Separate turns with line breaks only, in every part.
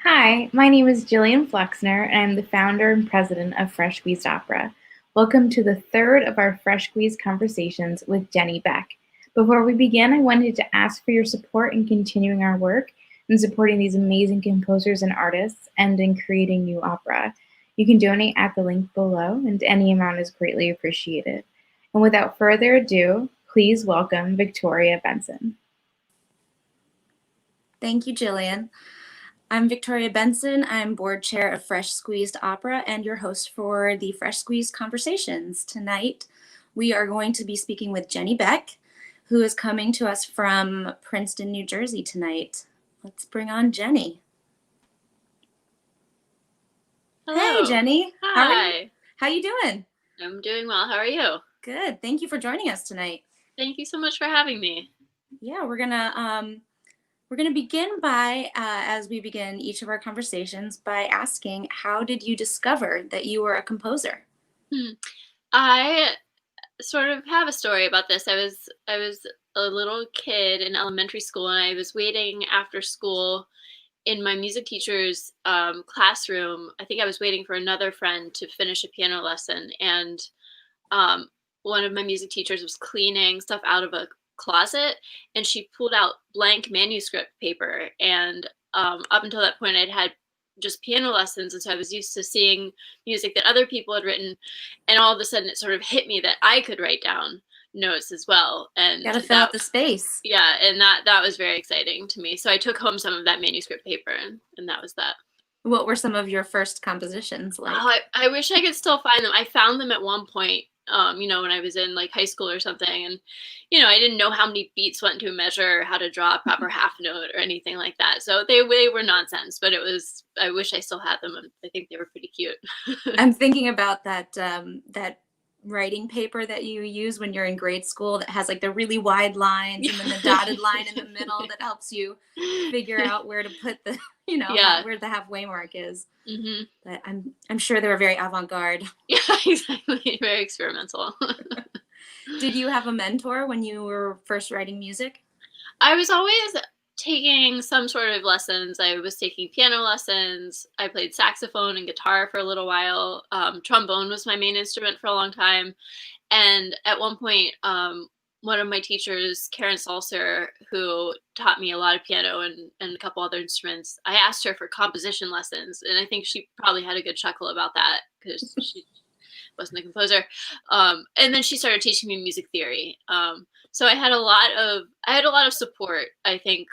Hi, my name is Jillian Fluxner, and I'm the founder and president of Fresh Squeezed Opera. Welcome to the third of our Fresh Squeezed conversations with Jenny Beck. Before we begin, I wanted to ask for your support in continuing our work and supporting these amazing composers and artists and in creating new opera. You can donate at the link below, and any amount is greatly appreciated. And without further ado, please welcome Victoria Benson.
Thank you, Jillian. I'm Victoria Benson. I'm board chair of Fresh Squeezed Opera and your host for the Fresh Squeezed Conversations. Tonight, we are going to be speaking with Jenny Beck, who is coming to us from Princeton, New Jersey tonight. Let's bring on Jenny.
Hello.
Hey, Jenny.
Hi.
How you doing?
I'm doing well. How are you?
Good. Thank you for joining us tonight.
Thank you so much for having me.
Yeah, we're gonna begin by, as we begin each of our conversations, by asking, how did you discover that you were a composer?
I sort of have a story about this. I was a little kid in elementary school, and I was waiting after school in my music teacher's classroom. I think I was waiting for another friend to finish a piano lesson, and um, one of my music teachers was cleaning stuff out of a closet, and she pulled out blank manuscript paper. And up until that point, I'd had just piano lessons, and so I was used to seeing music that other people had written. And all of a sudden, it sort of hit me that I could write down notes as well. And
Gotta fill out the space.
yeah, and that was very exciting to me. So I took home some of that manuscript paper, and that was that.
What were some of your first compositions like?
Oh, I wish I could still find them. I found them at one point, when I was in like high school or something. And, I didn't know how many beats went to a measure, how to draw a proper half note or anything like that. So they were nonsense, but I wish I still had them. I think they were pretty cute.
I'm thinking about that writing paper that you use when you're in grade school that has like the really wide lines and then the dotted line in the middle that helps you figure out where to put the,
Yeah.
where the halfway mark is.
Mm-hmm.
But I'm sure they were very avant-garde.
Yeah, exactly. Very experimental.
Did you have a mentor when you were first writing music?
I was always taking some sort of lessons. I was taking piano lessons. I played saxophone and guitar for a little while. Trombone was my main instrument for a long time. And at one point, one of my teachers, Karen Salser, who taught me a lot of piano and a couple other instruments, I asked her for composition lessons. And I think she probably had a good chuckle about that because she wasn't a composer. And then she started teaching me music theory. So I had a lot of support, I think,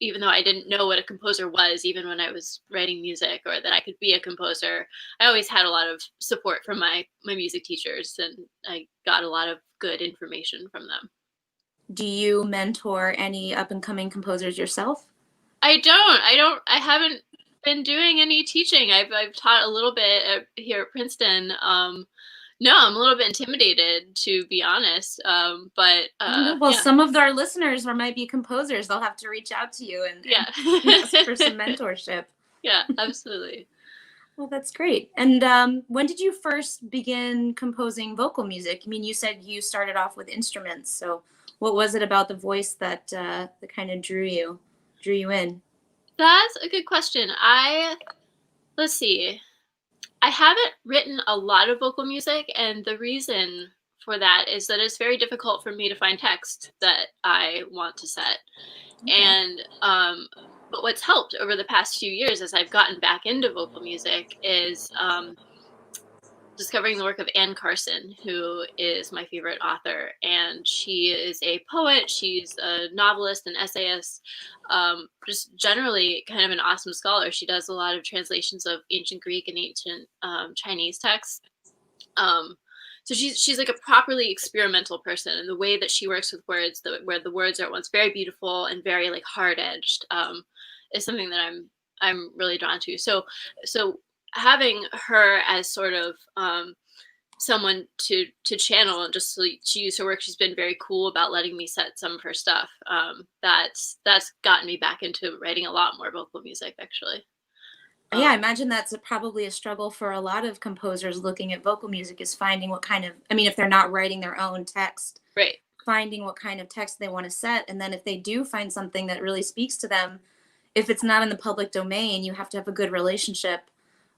even though I didn't know what a composer was, even when I was writing music, or that I could be a composer. I always had a lot of support from my music teachers, and I got a lot of good information from them.
Do you mentor any up and coming composers yourself?
I haven't been doing any teaching. I've taught a little bit here at Princeton. No, I'm a little bit intimidated, to be honest.
Some of our listeners might be composers. They'll have to reach out to you and ask for some mentorship.
Yeah, absolutely.
Well, that's great. And when did you first begin composing vocal music? I mean, you said you started off with instruments. So what was it about the voice that kind of drew you in?
That's a good question. Let's see. I haven't written a lot of vocal music, and the reason for that is that it's very difficult for me to find text that I want to set. Okay. And but what's helped over the past few years as I've gotten back into vocal music is discovering the work of Anne Carson, who is my favorite author. And she is a poet, she's a novelist, an essayist, just generally kind of an awesome scholar. She does a lot of translations of ancient Greek and ancient Chinese texts. So she's like a properly experimental person, and the way that she works with words, where the words are at once very beautiful and very like hard-edged, is something that I'm really drawn to. So having her as sort of someone to channel and just to use her work, she's been very cool about letting me set some of her stuff. That's gotten me back into writing a lot more vocal music, actually.
Yeah, I imagine that's probably a struggle for a lot of composers looking at vocal music, is finding what kind of, if they're not writing their own text,
right,
finding what kind of text they want to set. And then if they do find something that really speaks to them, if it's not in the public domain, you have to have a good relationship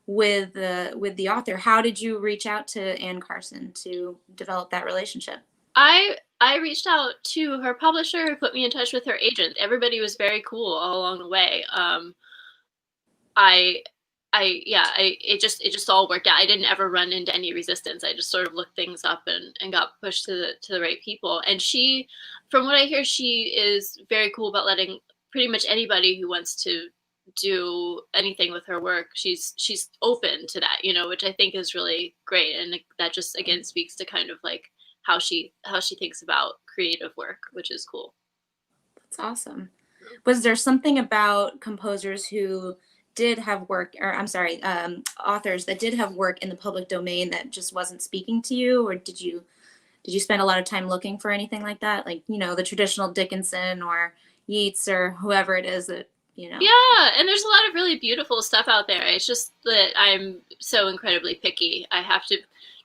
with the author. How did you reach out to Anne Carson to develop that relationship?
I reached out to her publisher, who put me in touch with her agent. Everybody was very cool all along the way. I it just all worked out. I didn't ever run into any resistance. I just sort of looked things up and got pushed to the right people. And she, from what I hear, she is very cool about letting pretty much anybody who wants to do anything with her work. She's open to that, which I think is really great. And that just again speaks to kind of like how she thinks about creative work, which is cool.
That's awesome. Was there something about composers who did have work, or I'm sorry, authors that did have work in the public domain that just wasn't speaking to you, or did you spend a lot of time looking for anything like that, like the traditional Dickinson or Yeats or whoever it is that
Yeah, and there's a lot of really beautiful stuff out there. It's just that I'm so incredibly picky. I have to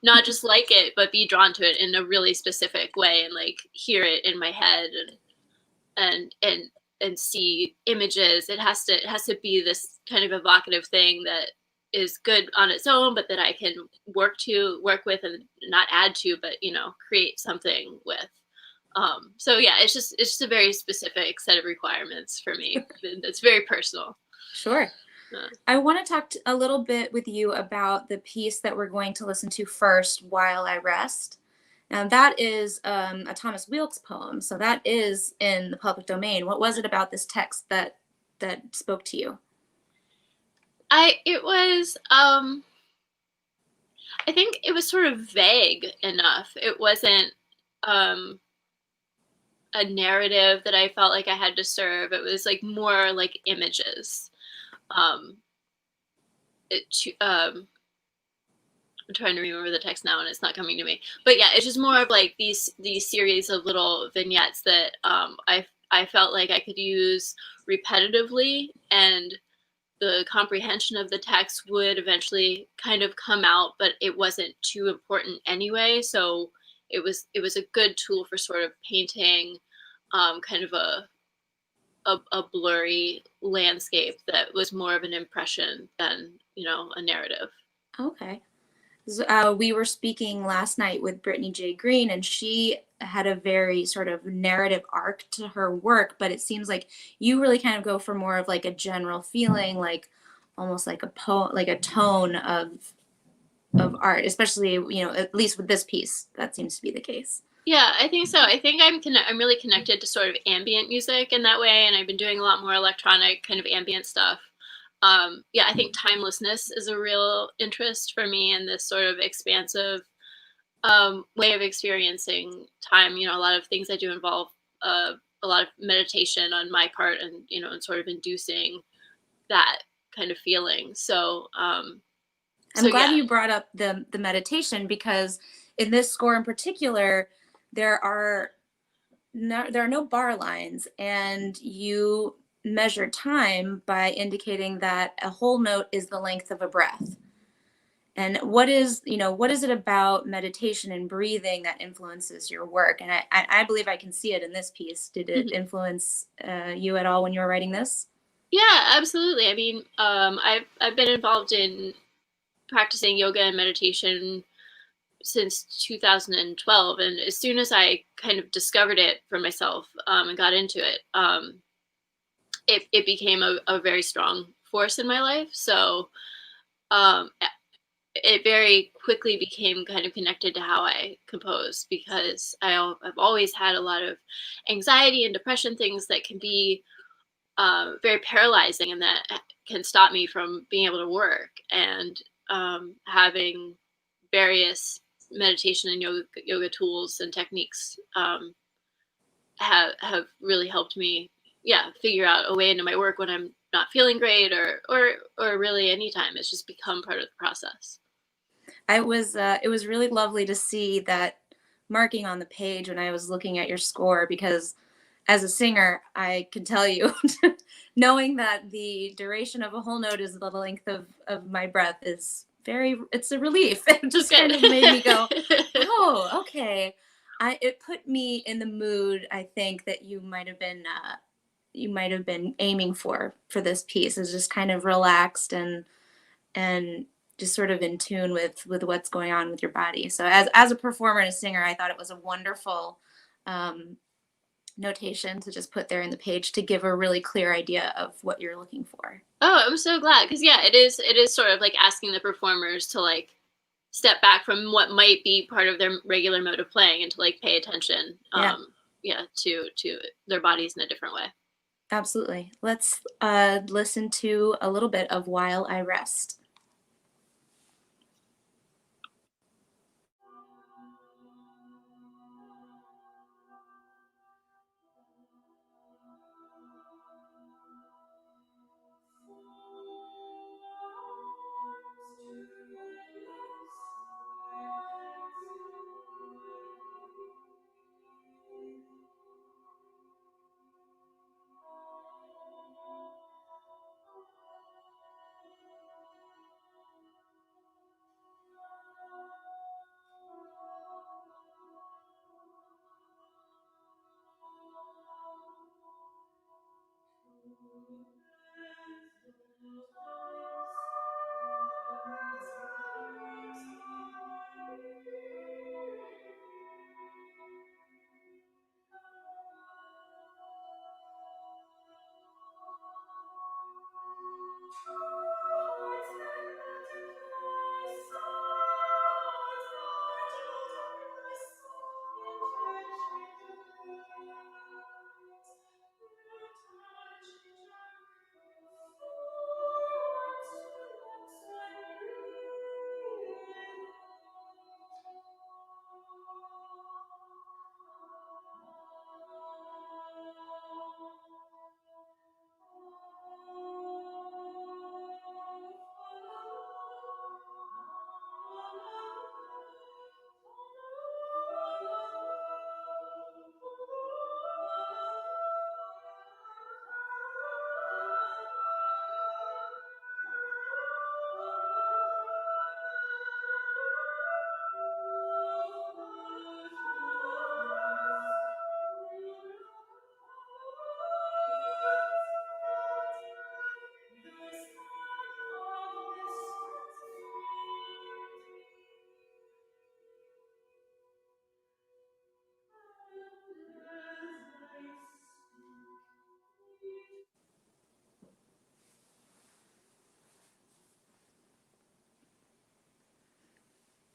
not just like it, but be drawn to it in a really specific way and like hear it in my head and see images. It has to be this kind of evocative thing that is good on its own, but that I can work with and not add to, but create something with. So yeah, it's just a very specific set of requirements for me. It's very personal.
Sure. I want to talk a little bit with you about the piece that we're going to listen to first, While I Rest. Now that is a Thomas Weelkes poem, so that is in the public domain. What was it about this text that spoke to you?
It was I think it was sort of vague enough. It wasn't a narrative that I felt like I had to serve. It was like more like images. I'm trying to remember the text now and it's not coming to me. But yeah, it's just more of like these series of little vignettes that I felt like I could use repetitively, and the comprehension of the text would eventually kind of come out, but it wasn't too important anyway. So it was a good tool for sort of painting kind of a blurry landscape that was more of an impression than a narrative.
Okay. We were speaking last night with Brittany J. Green, and she had a very sort of narrative arc to her work, but it seems like you really kind of go for more of like a general feeling, like almost like a poem, like a tone of art, especially at least with this piece. That seems to be the case.
Yeah, I think so. I think I'm really connected to sort of ambient music in that way, and I've been doing a lot more electronic kind of ambient stuff. Yeah, I think timelessness is a real interest for me in this sort of expansive way of experiencing time. A lot of things I do involve a lot of meditation on my part, and and sort of inducing that kind of feeling. So I'm
glad you brought up the meditation, because in this score in particular, there are no bar lines, and you measure time by indicating that a whole note is the length of a breath. And what is it about meditation and breathing that influences your work? And I believe I can see it in this piece. Did it influence you at all when you were writing this?
Yeah, absolutely. I mean, I've been involved in practicing yoga and meditation since 2012, and as soon as I kind of discovered it for myself and got into it, it became a very strong force in my life. So it very quickly became kind of connected to how I compose, because I've always had a lot of anxiety and depression, things that can be very paralyzing and that can stop me from being able to work. And having various meditation and yoga tools and techniques have really helped me figure out a way into my work when I'm not feeling great, or really anytime. It's just become part of the process.
It was really lovely to see that marking on the page when I was looking at your score, because as a singer, I can tell you, knowing that the duration of a whole note is the length of my breath is it's a relief. It just kind of made me go, oh, okay. It put me in the mood, I think, that you might have been you might have been aiming for this piece, is just kind of relaxed and just sort of in tune with what's going on with your body. So as a performer and a singer, I thought it was a wonderful notation to just put there in the page to give a really clear idea of what you're looking for.
Oh, I'm so glad, because yeah, it is sort of like asking the performers to like step back from what might be part of their regular mode of playing and to like pay attention to their bodies in a different way.
Absolutely. Let's listen to a little bit of While I Rest.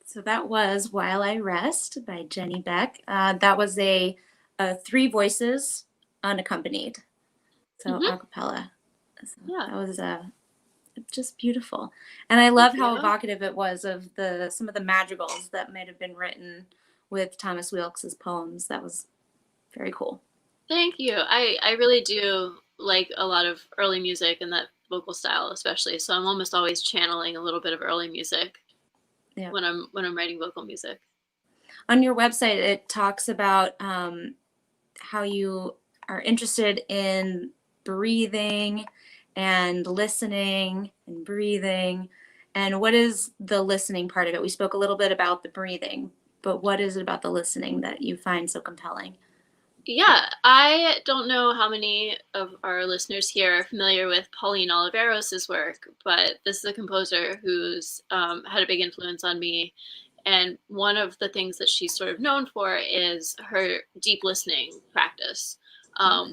So that was While I Rest by Jenny Beck. That was a 3 voices unaccompanied, so a cappella. So
Yeah.
that was just beautiful. And I love
Thank
how
you.
evocative it was of some of the madrigals that might have been written with Thomas Weelks's poems. That was very cool.
Thank you. I really do like a lot of early music and that vocal style especially. So I'm almost always channeling a little bit of early music when I'm writing vocal music.
On your website, it talks about how you are interested in breathing and listening and breathing. And what is the listening part of it? We spoke a little bit about the breathing, but what is it about the listening that you find so compelling?
Yeah, I don't know how many of our listeners here are familiar with Pauline Oliveros' work, but this is a composer who's had a big influence on me. And one of the things that she's sort of known for is her deep listening practice,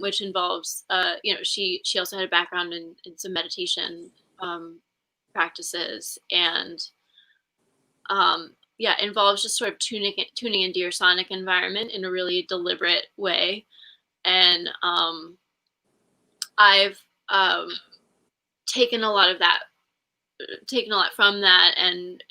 which involves, she also had a background in some meditation practices, and involves just sort of tuning into your sonic environment in a really deliberate way. And I've taken a lot of that, taken a lot from that, and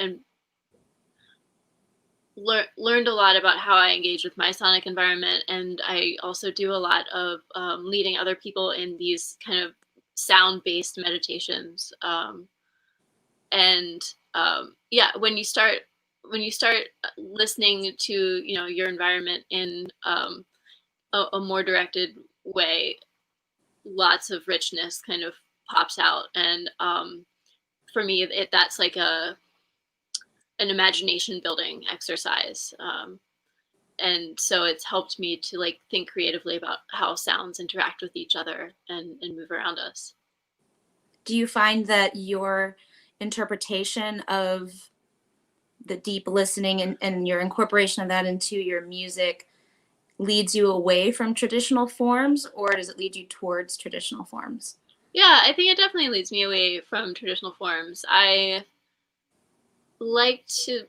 learned a lot about how I engage with my sonic environment. And I also do a lot of leading other people in these kind of sound-based meditations. When you start listening to your environment in a more directed way, lots of richness kind of pops out. And for me, that's like an imagination building exercise. and so it's helped me to like think creatively about how sounds interact with each other and move around us.
Do you find that your interpretation of the deep listening and your incorporation of that into your music leads you away from traditional forms, or does it lead you towards traditional forms?
Yeah, I think it definitely leads me away from traditional forms. I like to,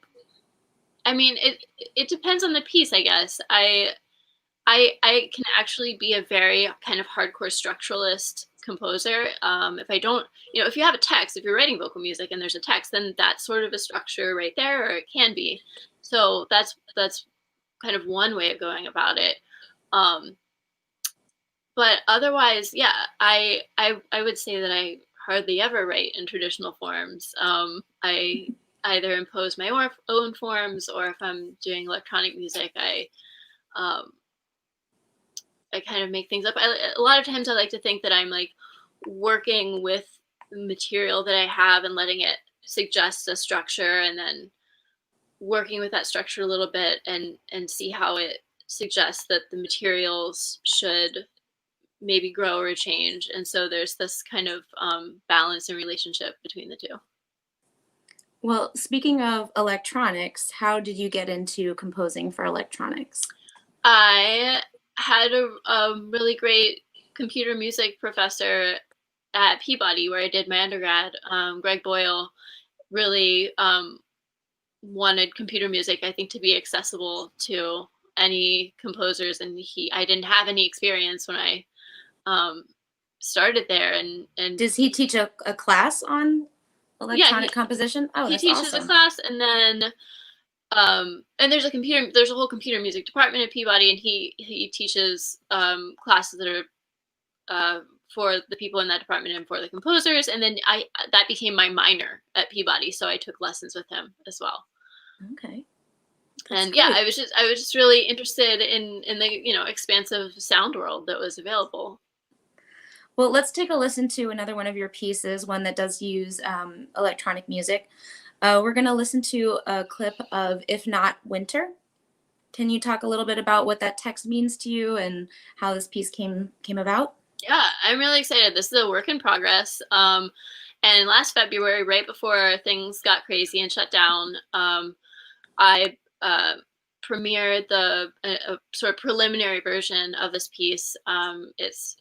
I mean, it depends on the piece, I guess. I can actually be a very kind of hardcore structuralist composer. If I don't, if you have a text, if you're writing vocal music and there's a text, then that's sort of a structure right there, or it can be. So that's kind of one way of going about it. But otherwise, yeah, I would say that I hardly ever write in traditional forms. I either impose my own forms, or if I'm doing electronic music, um, I kind of make things up. A lot of times I like to think that I'm like working with material that I have and letting it suggest a structure, and then working with that structure a little bit and see how it suggests that the materials should maybe grow or change. And so there's this kind of balance and relationship between the two.
Well, speaking of electronics, how did you get into composing for electronics?
I had a really great computer music professor at Peabody, where I did my undergrad. Greg Boyle really wanted computer music, I think, to be accessible to any composers, and I didn't have any experience when I started there. And
Does he teach a class on electronic composition? Oh,
he
that's
teaches
awesome.
a class, and then and there's a whole computer music department at Peabody, and he teaches classes that are for the people in that department and for the composers. And then that became my minor at Peabody, so I took lessons with him as well.
Okay.
That's and great. Yeah, I was just really interested in the expansive sound world that was available.
Well, let's take a listen to another one of your pieces, one that does use electronic music. We're going to listen to a clip of If Not Winter. Can you talk a little bit about what that text means to you and how this piece came about?
Yeah, I'm really excited. This is a work in progress. And last February, right before things got crazy and shut down, I premiered a sort of preliminary version of this piece. It's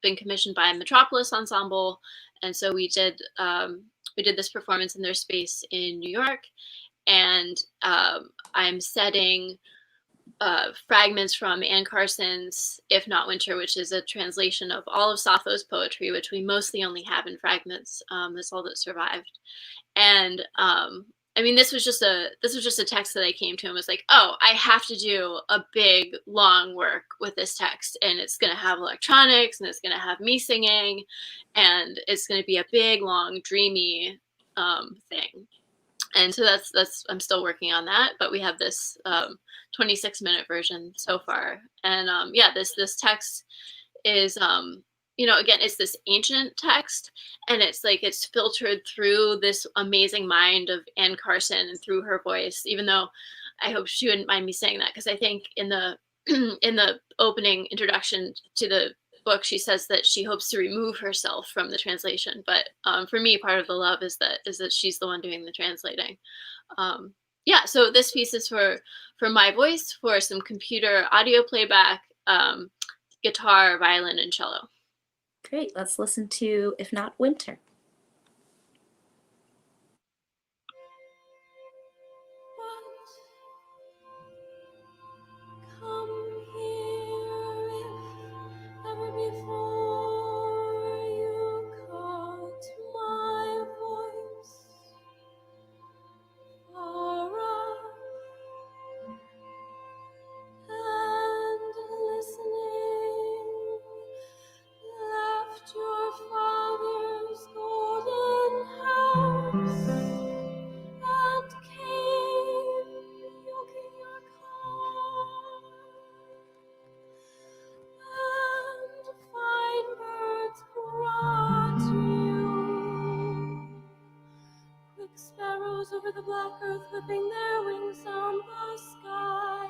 been commissioned by Metropolis Ensemble, and so we did this performance in their space in New York, and I'm setting fragments from Anne Carson's If Not Winter, which is a translation of all of Sappho's poetry, which we mostly only have in fragments. That's all that survived. And I mean, this was just a text that I came to and was like, oh, I have to do a big, long work with this text, and it's going to have electronics, and it's going to have me singing, and it's going to be a big, long, dreamy thing. And so that's I'm still working on that, but we have this 26-minute version so far. And yeah, this text is again, it's this ancient text, and it's like it's filtered through this amazing mind of Anne Carson and through her voice, even though I hope she wouldn't mind me saying that, because I think in the in the opening introduction to the book, she says that she hopes to remove herself from the translation. But for me, part of the love is that she's the one doing the translating. Yeah, so this piece is for my voice, for some computer audio playback, guitar, violin, and cello.
Great. Let's listen to If Not Winter.
Sparrows over the black earth whipping their wings on the sky.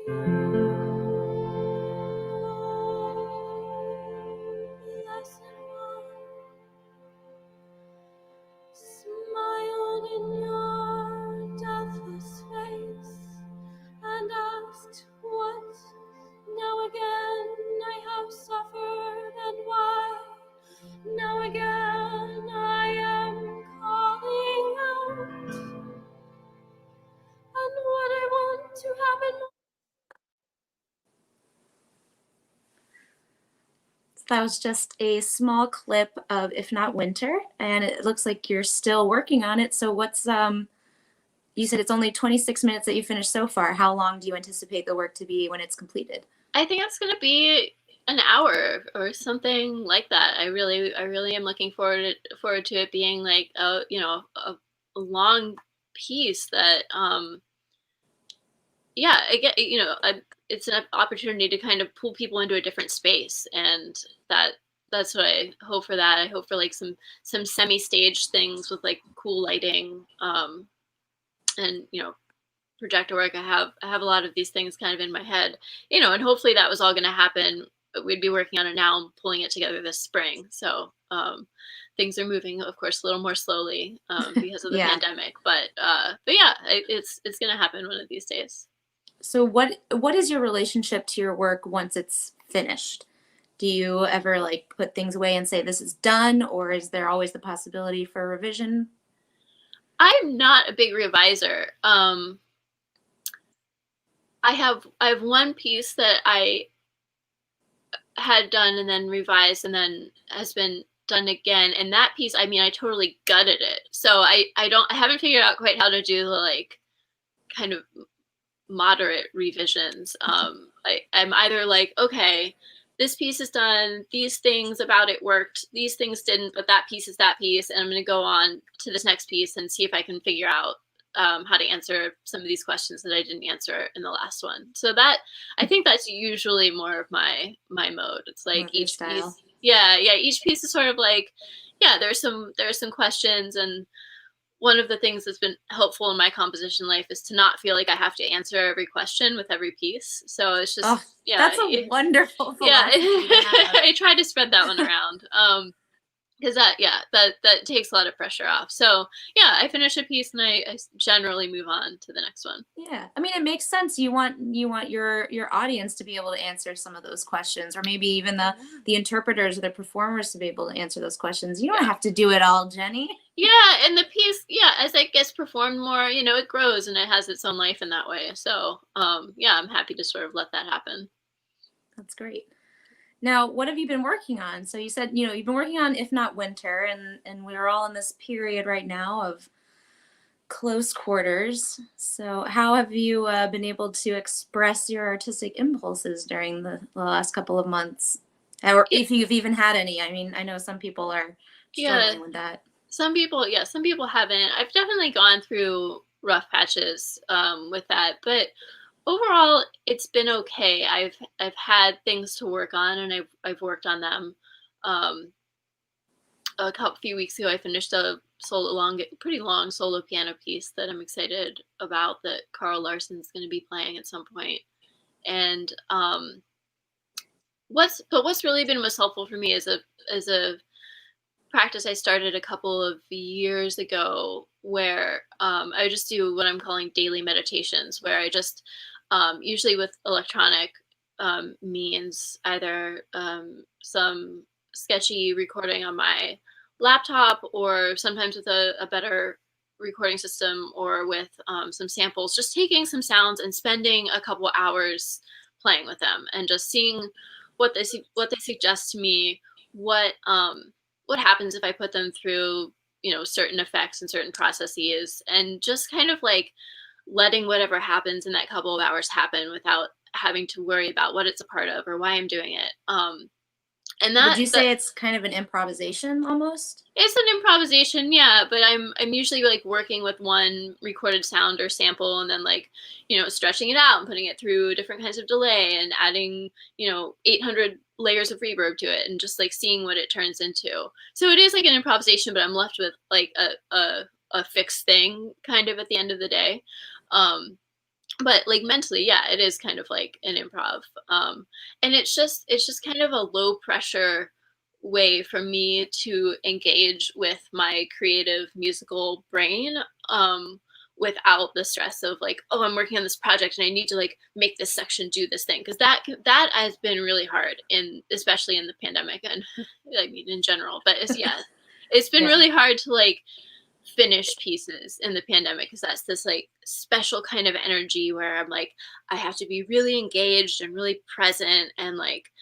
Smiled in your deathless face and asked what. Now again I have suffered, and why? Now again I am calling out, and what I want to happen.
That was just a small clip of If Not Winter, and it looks like you're still working on it. So what's you said it's only 26 minutes that you finished so far. How long do you anticipate the work to be when it's completed?
I think it's going to be an hour or something like that. I really am looking forward to it being like a long piece that yeah, I get, it's an opportunity to kind of pull people into a different space, and that's what I hope for. That I hope for like some semi-stage things with like cool lighting, and projector work. I have a lot of these things kind of in my head, and hopefully that was all going to happen. We'd be working on it now and pulling it together this spring. So things are moving, of course, a little more slowly because of the
Yeah.
pandemic. But yeah, it's going to happen one of these days.
So what is your relationship to your work once it's finished? Do you ever like put things away and say this is done, or is there always the possibility for revision?
I'm not a big reviser. I have one piece that I had done and then revised and then has been done again, and that piece, I mean, I totally gutted it. So I haven't figured out quite how to do the like kind of moderate revisions. I'm either like, okay, this piece is done, these things about it worked, these things didn't, but that piece is that piece, and I'm going to go on to this next piece and see if I can figure out how to answer some of these questions that I didn't answer in the last one. So that, I think that's usually more of my mode. It's like each piece, each piece is sort of like, there's some questions, and one of the things that's been helpful in my composition life is to not feel like I have to answer every question with every piece. So it's just,
that's a wonderful philosophy.
I try to spread that one around. Because that takes a lot of pressure off. So I finish a piece and I generally move on to the next one.
Yeah, I mean, it makes sense. You want your audience to be able to answer some of those questions, or maybe even the interpreters or the performers to be able to answer those questions. You don't have to do it all, Jenny.
Yeah, and the piece, as it gets performed more, it grows and it has its own life in that way. So I'm happy to sort of let that happen.
That's great. Now, what have you been working on? So you said, you've been working on If Not Winter, and we're all in this period right now of close quarters. So how have you been able to express your artistic impulses during the last couple of months? Or if you've even had any. I mean, I know some people are struggling with that.
Some people haven't. I've definitely gone through rough patches with that, but overall, it's been okay. I've had things to work on, and I've worked on them. A few weeks ago, I finished a pretty long solo piano piece that I'm excited about, that Carl Larson's going to be playing at some point. And what's really been most helpful for me is a practice I started a couple of years ago, where I would just do what I'm calling daily meditations, where I just usually with electronic means, either some sketchy recording on my laptop, or sometimes with a better recording system, or with some samples, just taking some sounds and spending a couple hours playing with them and just seeing what they suggest to me, what happens if I put them through certain effects and certain processes, and just kind of like letting whatever happens in that couple of hours happen without having to worry about what it's a part of or why I'm doing it. And that,
would you say it's kind of an improvisation almost?
It's an improvisation, yeah, but I'm usually like working with one recorded sound or sample, and then like, stretching it out and putting it through different kinds of delay and adding, 800 layers of reverb to it, and just like seeing what it turns into. So it is like an improvisation, but I'm left with like a fixed thing kind of at the end of the day. but like mentally, yeah, it is kind of like an improv. And it's just kind of a low pressure way for me to engage with my creative musical brain, without the stress of like, oh, I'm working on this project and I need to like make this section do this thing, because that has been really hard, in especially in the pandemic, and I mean in general, but it's been
Yeah.
really hard to like finish pieces in the pandemic, because that's this like special kind of energy where I'm like, I have to be really engaged and really present and like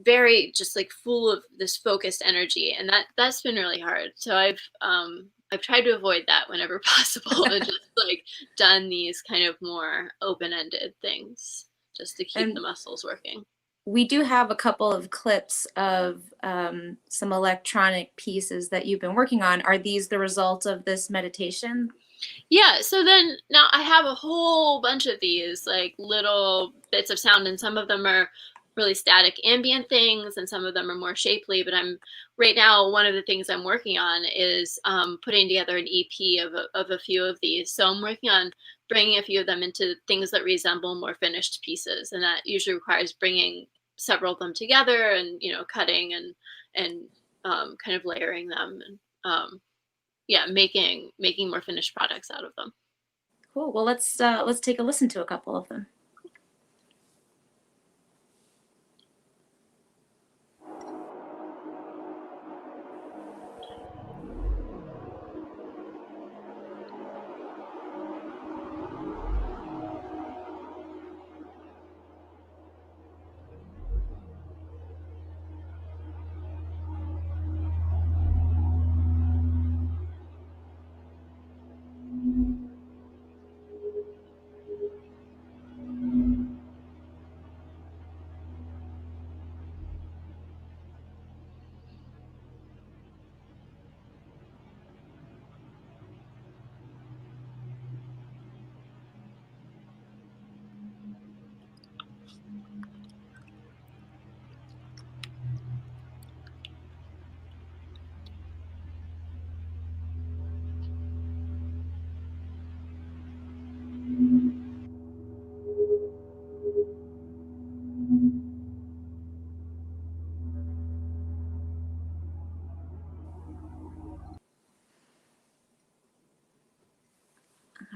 very just like full of this focused energy, and that's been really hard. So I've tried to avoid that whenever possible, and just like done these kind of more open-ended things just to keep the
And
muscles working.
we do have a couple of clips of some electronic pieces that you've been working on. Are these the result of this meditation?
Yeah, so then now I have a whole bunch of these like little bits of sound, and some of them are really static ambient things, and some of them are more shapely. But I'm right now, one of the things I'm working on is putting together an EP of a few of these. So I'm working on bringing a few of them into things that resemble more finished pieces, and that usually requires bringing several of them together, and cutting and kind of layering them, and yeah, making more finished products out of them.
Cool. Well, let's take a listen to a couple of them.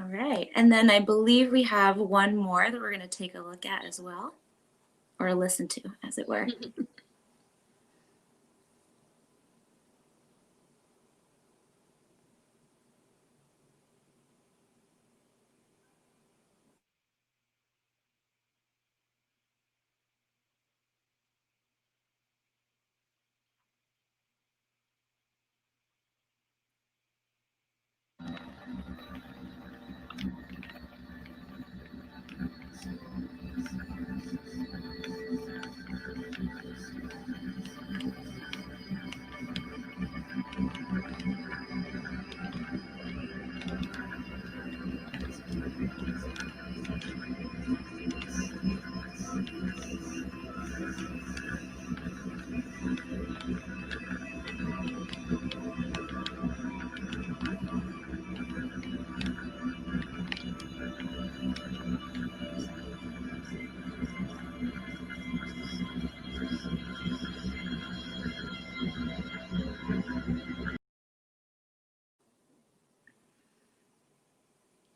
All right. And then I believe we have one more that we're going to take a look at as well, or listen to, as it were.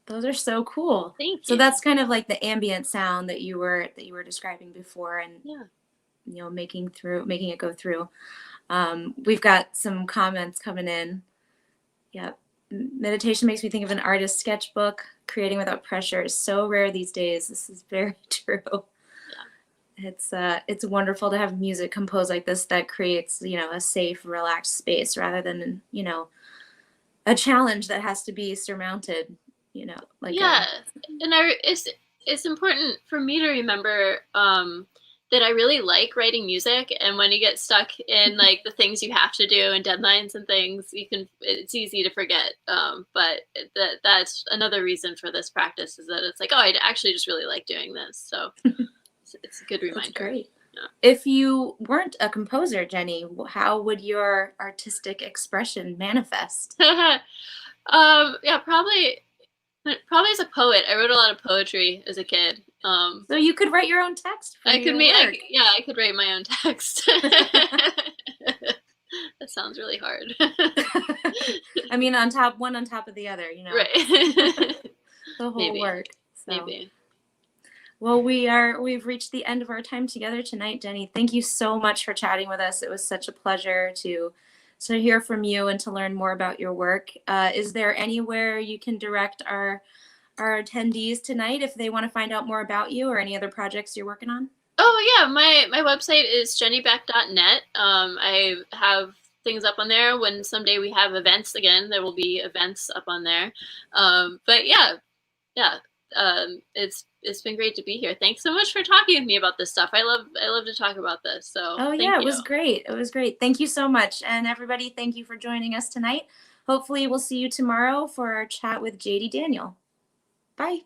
Those are so cool.
Thank
So
you.
that's kind of like the ambient sound that you were describing before, and
Yeah.
making it go through. We've got some comments coming in. Yep. Meditation makes me think of an artist's sketchbook. Creating without pressure is so rare these days. This is very true. It's wonderful to have music composed like this that creates, a safe, relaxed space rather than, a challenge that has to be surmounted, like
Yeah, and it's important for me to remember that I really like writing music, and when you get stuck in like the things you have to do and deadlines and things, it's easy to forget. But that's another reason for this practice, is that it's like, oh, I actually just really like doing this. So it's a good reminder.
That's great.
Yeah.
If you weren't a composer, Jenny, how would your artistic expression manifest?
Yeah, probably Probably as a poet. I wrote a lot of poetry as a kid.
So you could write your own text for
I could
your
make,
work.
I could write my own text. That sounds really hard.
I mean, one on top of the other, you know.
Right.
The whole
Maybe.
work. So.
Maybe.
Well, we've reached the end of our time together tonight, Jenny. Thank you so much for chatting with us. It was such a pleasure to hear from you and to learn more about your work. Is there anywhere you can direct our attendees tonight if they want to find out more about you or any other projects you're working on?
Oh yeah, my website is jennybeck.net. I have things up on there. When someday we have events again, there will be events up on there. But yeah, it's been great to be here. Thanks so much for talking with me about this stuff. I love to talk about this. So
oh yeah, it was great. It was great. Thank you so much. And everybody, thank you for joining us tonight. Hopefully we'll see you tomorrow for our chat with JD Daniel. Bye.